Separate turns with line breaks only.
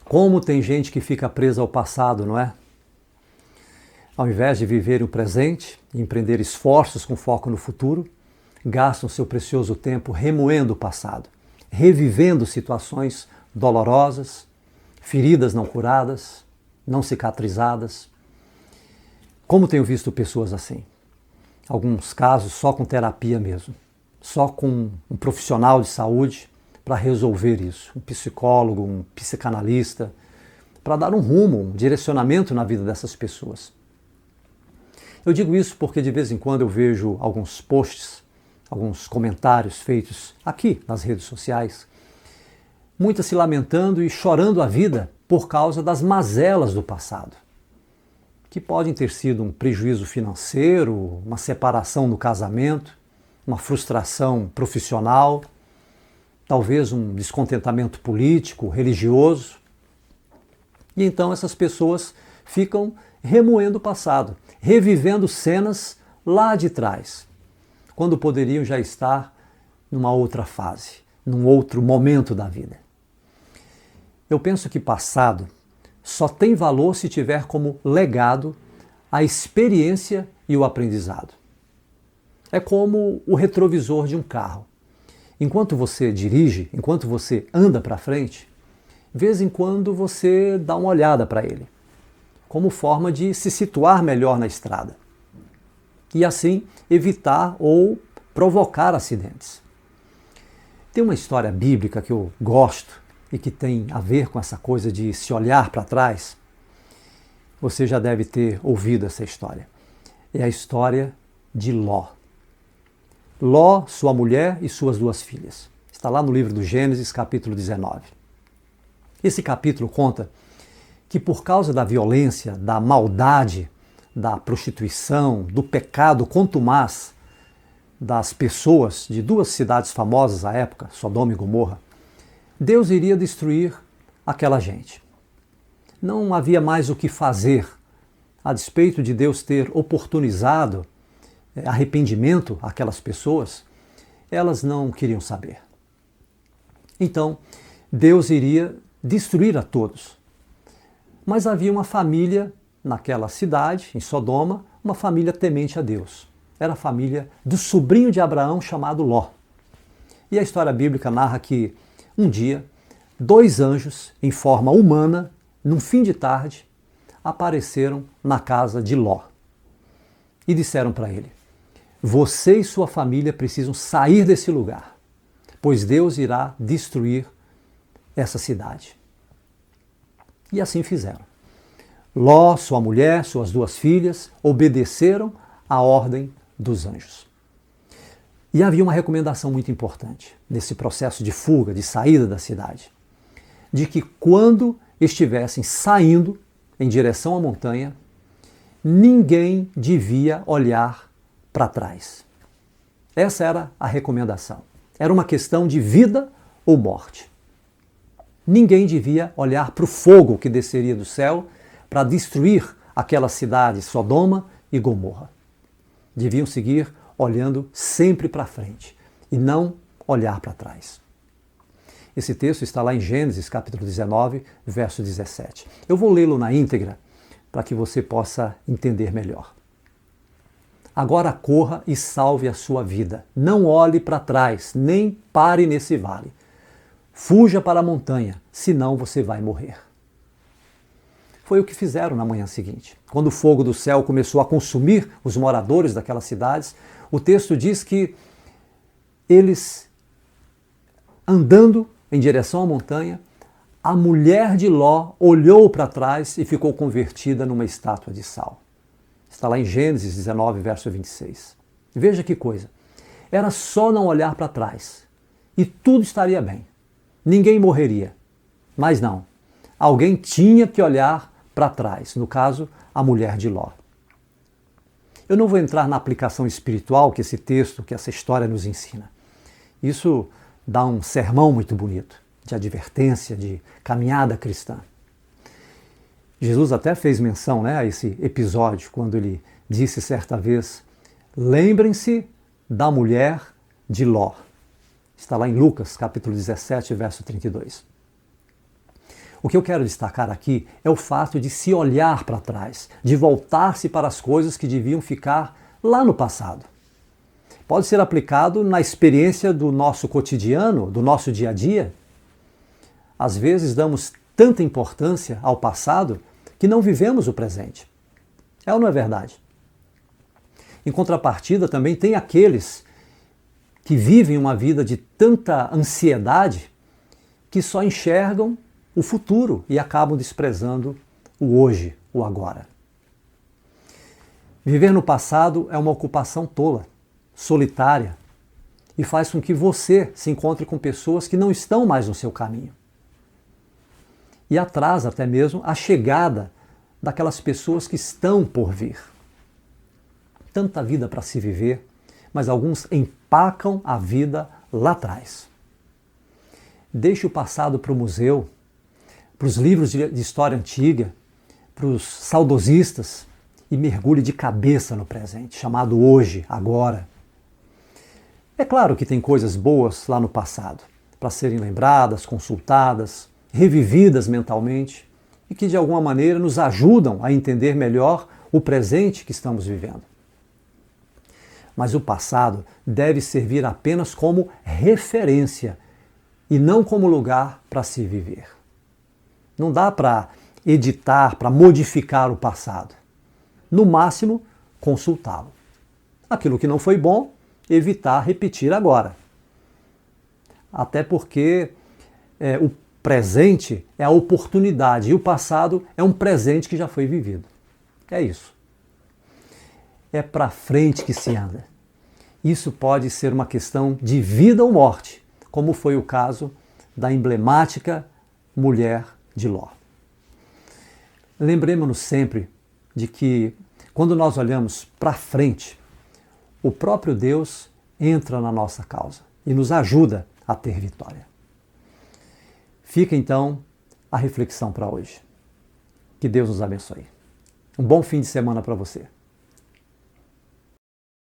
Como tem gente que fica presa ao passado, não é? Ao invés de viver o presente e empreender esforços com foco no futuro, gastam seu precioso tempo remoendo o passado, revivendo situações dolorosas, feridas não curadas, não cicatrizadas. Como tenho visto pessoas assim? Alguns casos só com terapia mesmo, só com um profissional de saúde para resolver isso, um psicólogo, um psicanalista, para dar um rumo, um direcionamento na vida dessas pessoas. Eu digo isso porque de vez em quando eu vejo alguns posts, alguns comentários feitos aqui nas redes sociais, muitas se lamentando e chorando a vida por causa das mazelas do passado, que podem ter sido um prejuízo financeiro, uma separação no casamento, uma frustração profissional, talvez um descontentamento político, religioso. E então essas pessoas ficam remoendo o passado, revivendo cenas lá de trás, quando poderiam já estar numa outra fase, num outro momento da vida. Eu penso que passado só tem valor se tiver como legado a experiência e o aprendizado. É como o retrovisor de um carro. Enquanto você dirige, enquanto você anda para frente, de vez em quando você dá uma olhada para ele, como forma de se situar melhor na estrada e assim evitar ou provocar acidentes. Tem uma história bíblica que eu gosto e que tem a ver com essa coisa de se olhar para trás. Você já deve ter ouvido essa história. É a história de Ló. Ló, sua mulher e suas duas filhas. Está lá no livro do Gênesis, capítulo 19. Esse capítulo conta que por causa da violência, da maldade, da prostituição, do pecado contumaz das pessoas de duas cidades famosas à época, Sodoma e Gomorra, Deus iria destruir aquela gente. Não havia mais o que fazer, a despeito de Deus ter oportunizado arrependimento àquelas pessoas, elas não queriam saber. Então, Deus iria destruir a todos. Mas havia uma família naquela cidade, em Sodoma, uma família temente a Deus. Era a família do sobrinho de Abraão chamado Ló. E a história bíblica narra que um dia, dois anjos, em forma humana, num fim de tarde, apareceram na casa de Ló e disseram para ele: você e sua família precisam sair desse lugar, pois Deus irá destruir essa cidade. E assim fizeram. Ló, sua mulher, suas duas filhas obedeceram à ordem dos anjos. E havia uma recomendação muito importante nesse processo de fuga, de saída da cidade, de que quando estivessem saindo em direção à montanha, ninguém devia olhar para trás. Essa era a recomendação. Era uma questão de vida ou morte. Ninguém devia olhar para o fogo que desceria do céu para destruir aquela cidade, Sodoma e Gomorra. Deviam seguir olhando sempre para frente e não olhar para trás. Esse texto está lá em Gênesis, capítulo 19, verso 17. Eu vou lê-lo na íntegra para que você possa entender melhor. Agora corra e salve a sua vida. Não olhe para trás, nem pare nesse vale. Fuja para a montanha, senão você vai morrer. Foi o que fizeram na manhã seguinte. Quando o fogo do céu começou a consumir os moradores daquelas cidades, o texto diz que eles, andando em direção à montanha, a mulher de Ló olhou para trás e ficou convertida numa estátua de sal. Está lá em Gênesis 19, verso 26. Veja que coisa. Era só não olhar para trás e tudo estaria bem. Ninguém morreria. Mas não. Alguém tinha que olhar para trás. No caso, a mulher de Ló. Eu não vou entrar na aplicação espiritual que esse texto, que essa história nos ensina. Isso dá um sermão muito bonito, de advertência, de caminhada cristã. Jesus até fez menção, a esse episódio, quando ele disse certa vez: lembrem-se da mulher de Ló. Está lá em Lucas, capítulo 17, verso 32. O que eu quero destacar aqui é o fato de se olhar para trás, de voltar-se para as coisas que deviam ficar lá no passado. Pode ser aplicado na experiência do nosso cotidiano, do nosso dia a dia. Às vezes damos tanta importância ao passado que não vivemos o presente. É ou não é verdade? Em contrapartida, também tem aqueles que vivem uma vida de tanta ansiedade que só enxergam o futuro e acabam desprezando o hoje, o agora. Viver no passado é uma ocupação tola, solitária, e faz com que você se encontre com pessoas que não estão mais no seu caminho. E atrasa até mesmo a chegada daquelas pessoas que estão por vir. Tanta vida para se viver, mas alguns empacam a vida lá atrás. Deixe o passado para o museu, para os livros de história antiga, para os saudosistas e mergulhe de cabeça no presente, chamado hoje, agora. É claro que tem coisas boas lá no passado, para serem lembradas, consultadas, revividas mentalmente e que de alguma maneira nos ajudam a entender melhor o presente que estamos vivendo. Mas o passado deve servir apenas como referência e não como lugar para se viver. Não dá para editar, para modificar o passado. No máximo, consultá-lo. Aquilo que não foi bom, evitar repetir agora. Até porque o presente é a oportunidade e o passado é um presente que já foi vivido. É isso. É para frente que se anda. Isso pode ser uma questão de vida ou morte, como foi o caso da emblemática mulher de Ló. Lembremos-nos sempre de que, quando nós olhamos para frente, o próprio Deus entra na nossa causa e nos ajuda a ter vitória. Fica então a reflexão para hoje. Que Deus nos abençoe. Um bom fim de semana para você.